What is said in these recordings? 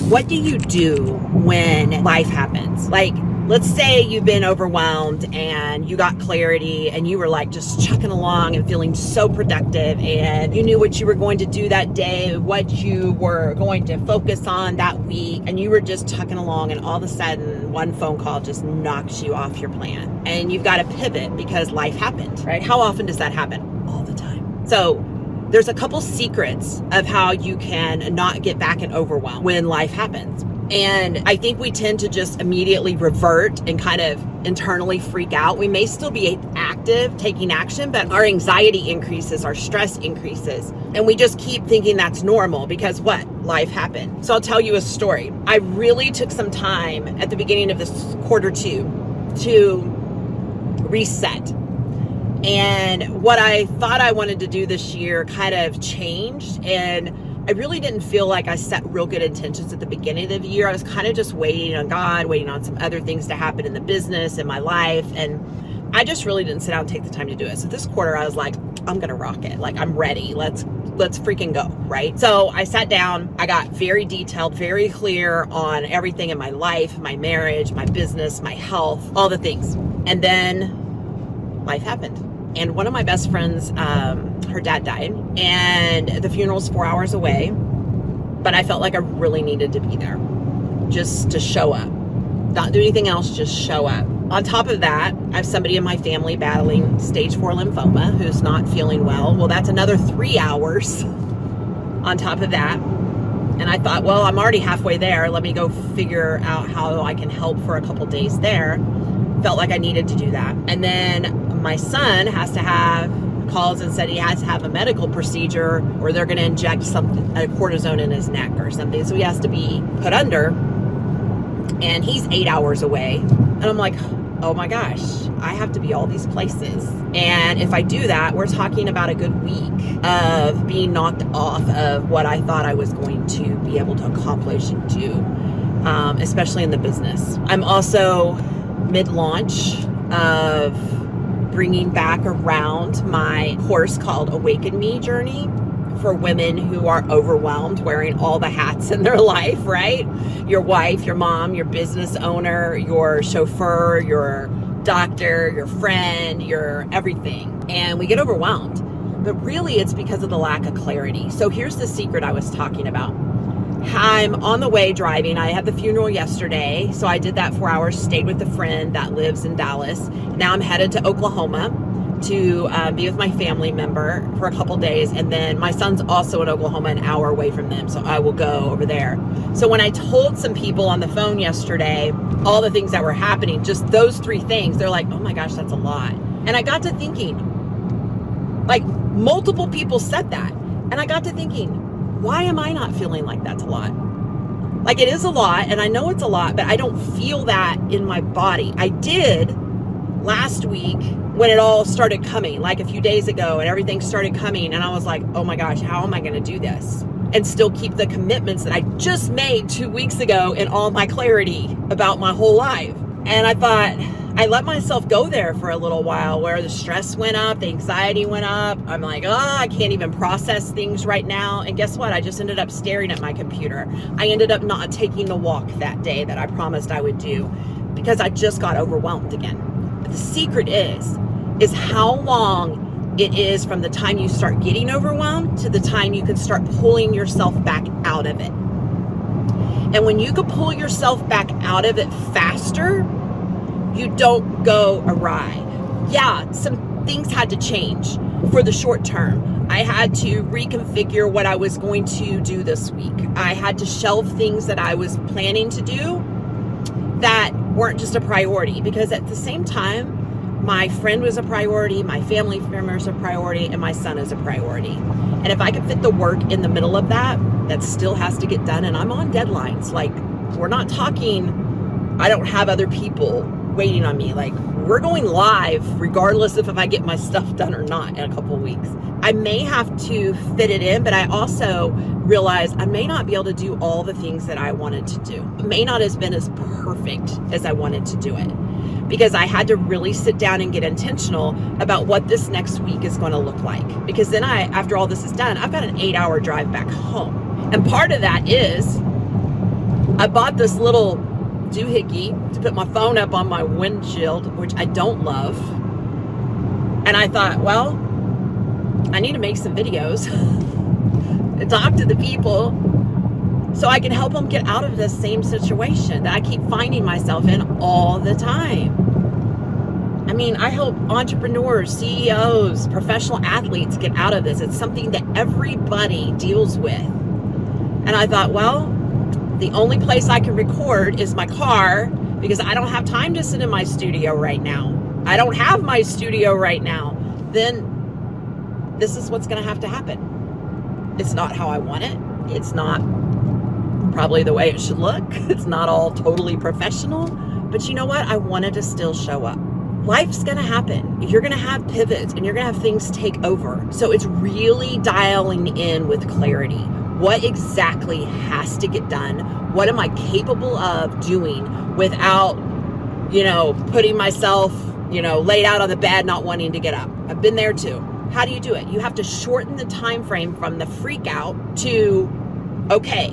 What do you do when life happens? Like, let's say you've been overwhelmed and you got clarity and you were like just chucking along and feeling so productive, and you knew what you were going to do that day, what you were going to focus on that week, and you were just chucking along, and all of a sudden one phone call just knocks you off your plan and you've got to pivot because life happened, right? How often does that happen? All the time. So there's a couple secrets of how you can not get back in overwhelm when life happens. And I think we tend to just immediately revert and kind of internally freak out. We may still be active, taking action, but our anxiety increases, our stress increases. And we just keep thinking that's normal because what? Life happened. So I'll tell you a story. I really took some time at the beginning of this Q2 to reset. And what I thought I wanted to do this year kind of changed, and I really didn't feel like I set real good intentions at the beginning of the year. I was kind of just waiting on God, waiting on some other things to happen in the business, in my life, and I just really didn't sit down and take the time to do it. So this quarter I was like, I'm gonna rock it. Like, I'm ready. Let's freaking go, right? So I sat down, I got very detailed, very clear on everything in my life, my marriage, my business, my health, all the things. And then life happened. And one of my best friends, her dad died, and the funeral's 4 hours away, but I felt like I really needed to be there just to show up, not do anything else, just show up. On top of that, I have somebody in my family battling stage 4 lymphoma who's not feeling well. Well, that's another 3 hours on top of that. And I thought, well, I'm already halfway there. Let me go figure out how I can help for a couple days there. Felt like I needed to do that. And then my son has to have calls and said he has to have a medical procedure, or they're going to inject something, a cortisone in his neck or something. So he has to be put under, and he's 8 hours away. And I'm like, oh my gosh, I have to be all these places. And if I do that, we're talking about a good week of being knocked off of what I thought I was going to be able to accomplish and do, especially in the business. I'm also mid-launch of bringing back around my course called Awaken Me Journey for women who are overwhelmed, wearing all the hats in their life, right? Your wife, your mom, your business owner, your chauffeur, your doctor, your friend, your everything. And we get overwhelmed, but really it's because of the lack of clarity. So here's the secret I was talking about. I'm on the way driving. I had the funeral yesterday, so I did that 4 hours, stayed with a friend that lives in Dallas. Now I'm headed to Oklahoma to be with my family member for a couple days, and then my son's also in Oklahoma, an hour away from them, so I will go over there. So when I told some people on the phone yesterday all the things that were happening, just those 3 things, they're like, oh my gosh, that's a lot. And I got to thinking, like, multiple people said that, and I got to thinking, why am I not feeling like that's a lot? Like, it is a lot, and I know it's a lot, but I don't feel that in my body. I did last week when it all started coming, like a few days ago, and everything started coming, and I was like, oh my gosh, how am I going to do this and still keep the commitments that I just made 2 weeks ago in all my clarity about my whole life? And I thought, I let myself go there for a little while where the stress went up, the anxiety went up. I'm like, I can't even process things right now. And guess what? I just ended up staring at my computer. I ended up not taking the walk that day that I promised I would do because I just got overwhelmed again. But the secret is how long it is from the time you start getting overwhelmed to the time you can start pulling yourself back out of it. And when you can pull yourself back out of it faster, you don't go awry. Yeah, some things had to change for the short term. I had to reconfigure what I was going to do this week. I had to shelve things that I was planning to do that weren't just a priority, because at the same time, my friend was a priority, my family member is a priority, and my son is a priority. And if I can fit the work in the middle of that, that still has to get done. And I'm on deadlines. Like, we're not talking, I don't have other people waiting on me. Like, we're going live regardless of if I get my stuff done or not in a couple of weeks. I may have to fit it in, but I also realize I may not be able to do all the things that I wanted to do. It may not have been as perfect as I wanted to do it. because I had to really sit down and get intentional about what this next week is going to look like. Because then after all this is done, I've got an 8-hour drive back home. And part of that is I bought this little doohickey to put my phone up on my windshield, which I don't love. And I thought, well, I need to make some videos and talk to the people so I can help them get out of this same situation that I keep finding myself in all the time. I mean, I help entrepreneurs, CEOs, professional athletes get out of this. It's something that everybody deals with. And I thought, well, the only place I can record is my car because I don't have time to sit in my studio right now. I don't have my studio right now. Then this is what's going to have to happen. It's not how I want it. It's not probably the way it should look. It's not all totally professional, but you know what? I wanted to still show up. Life's going to happen. You're going to have pivots and you're going to have things take over. So it's really dialing in with clarity. What exactly has to get done? What am I capable of doing without, putting myself, laid out on the bed, not wanting to get up? I've been there too. How do you do it? You have to shorten the time frame from the freak out to, okay,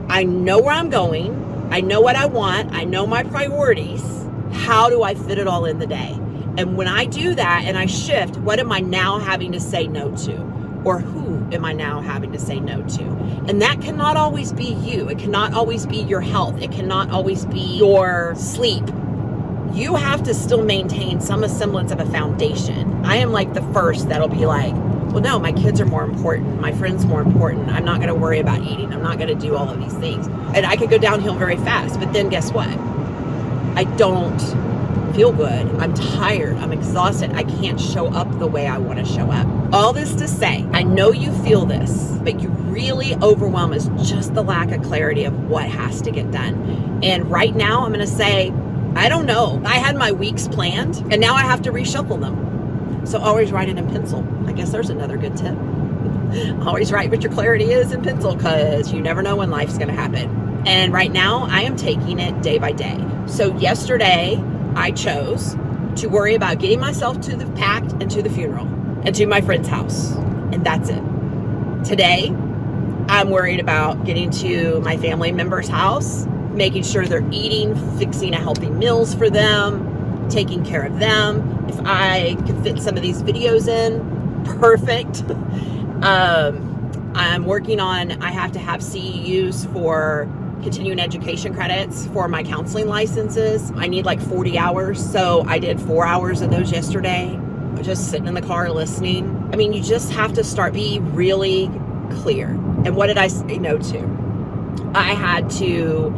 I know where I'm going. I know what I want. I know my priorities. How do I fit it all in the day? And when I do that and I shift, what am I now having to say no to? Or who am I now having to say no to? And that cannot always be you. It cannot always be your health. It cannot always be your sleep. You have to still maintain some semblance of a foundation. I am like the first that'll be like, well, no, my kids are more important. My friends more important. I'm not going to worry about eating. I'm not going to do all of these things. And I could go downhill very fast. But then guess what? I don't feel good. I'm tired. I'm exhausted. I can't show up the way I want to show up. All this to say, I know you feel this, but you really overwhelm is just the lack of clarity of what has to get done. And right now I'm going to say, I don't know. I had my weeks planned and now I have to reshuffle them. So always write it in pencil. I guess there's another good tip. Always write what your clarity is in pencil because you never know when life's going to happen. And right now I am taking it day by day. So yesterday I chose to worry about getting myself to the pact and to the funeral and to my friend's house. And that's it. Today I'm worried about getting to my family member's house, making sure they're eating, fixing a healthy meals for them, taking care of them. If I could fit some of these videos in, perfect. I'm working on, I have to have CEUs for continuing education credits for my counseling licenses. I need like 40 hours. So I did 4 hours of those yesterday, just sitting in the car listening. I mean, you just have to be really clear. And what did I say no to? I had to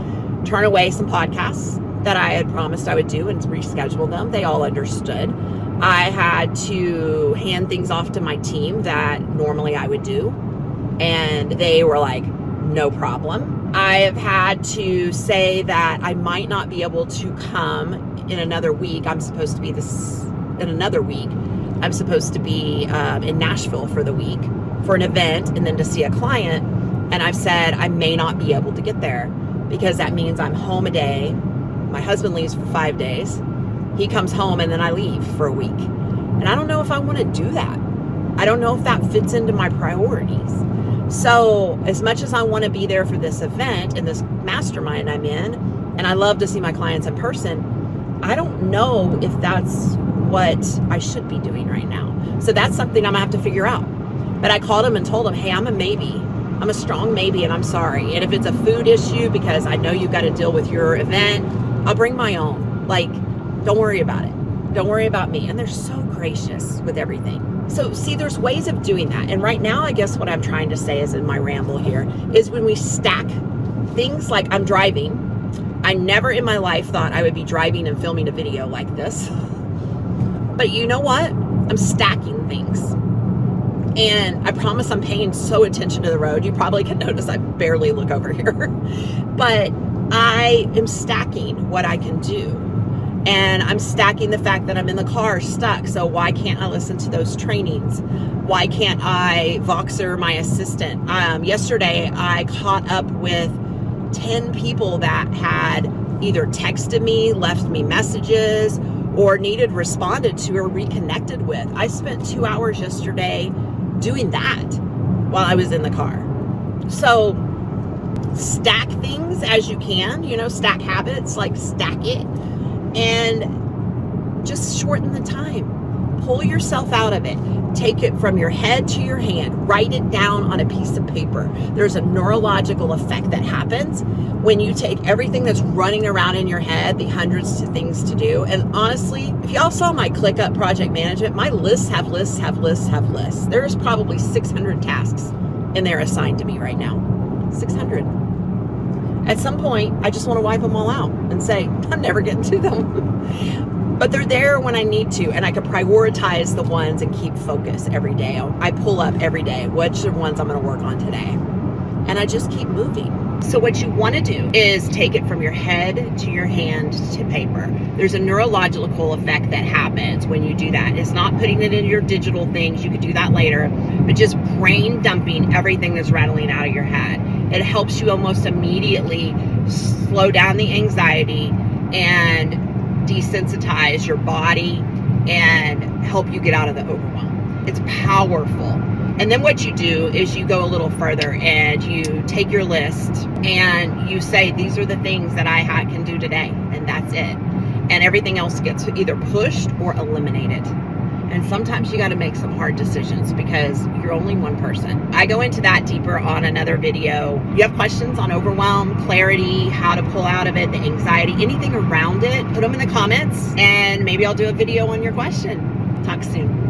turn away some podcasts that I had promised I would do and reschedule them. They all understood. I had to hand things off to my team that normally I would do. And they were like, no problem. I have had to say that I might not be able to come in another week. I'm supposed to be in Nashville for the week for an event and then to see a client. And I've said I may not be able to get there because that means I'm home a day. My husband leaves for 5 days. He comes home and then I leave for a week. And I don't know if I want to do that. I don't know if that fits into my priorities. So as much as I want to be there for this event and this mastermind I'm in, and I love to see my clients in person, I don't know if that's what I should be doing right now. So that's something I'm gonna have to figure out. But I called him and told him, hey, I'm a maybe. I'm a strong maybe and I'm sorry. And if it's a food issue, because I know you've got to deal with your event, I'll bring my own. Like, don't worry about it. Don't worry about me. And they're so gracious with everything. So see, there's ways of doing that. And right now, I guess what I'm trying to say is in my ramble here is when we stack things like I'm driving. I never in my life thought I would be driving and filming a video like this. But you know what? I'm stacking things. And I promise I'm paying so attention to the road. You probably can notice I barely look over here. But I am stacking what I can do. And I'm stacking the fact that I'm in the car stuck. So why can't I listen to those trainings? Why can't I Voxer my assistant? Yesterday, I caught up with 10 people that had either texted me, left me messages, or needed responded to or reconnected with. I spent 2 hours yesterday doing that while I was in the car. So stack things as you can, stack habits, like stack it, and just shorten the time. Pull yourself out of it. Take it from your head to your hand. Write it down on a piece of paper. There's a neurological effect that happens when you take everything that's running around in your head, the hundreds of things to do. And honestly, if y'all saw my ClickUp project management, my lists have lists, have lists, have lists. There's probably 600 tasks in there assigned to me right now. 600. At some point, I just want to wipe them all out and say, I'm never getting to them. But they're there when I need to, and I can prioritize the ones and keep focus every day. I pull up every day, which are the ones I'm going to work on today. And I just keep moving. So what you want to do is take it from your head to your hand to paper. There's a neurological effect that happens when you do that. It's not putting it in your digital things. You could do that later, but just brain dumping everything that's rattling out of your head. It helps you almost immediately slow down the anxiety and desensitize your body and help you get out of the overwhelm. It's powerful. And then what you do is you go a little further and you take your list and you say, these are the things that I can do today, and that's it. And everything else gets either pushed or eliminated. And sometimes you got to make some hard decisions because you're only one person. I go into that deeper on another video. You have questions on overwhelm, clarity, how to pull out of it, the anxiety, anything around it, put them in the comments and maybe I'll do a video on your question. Talk soon.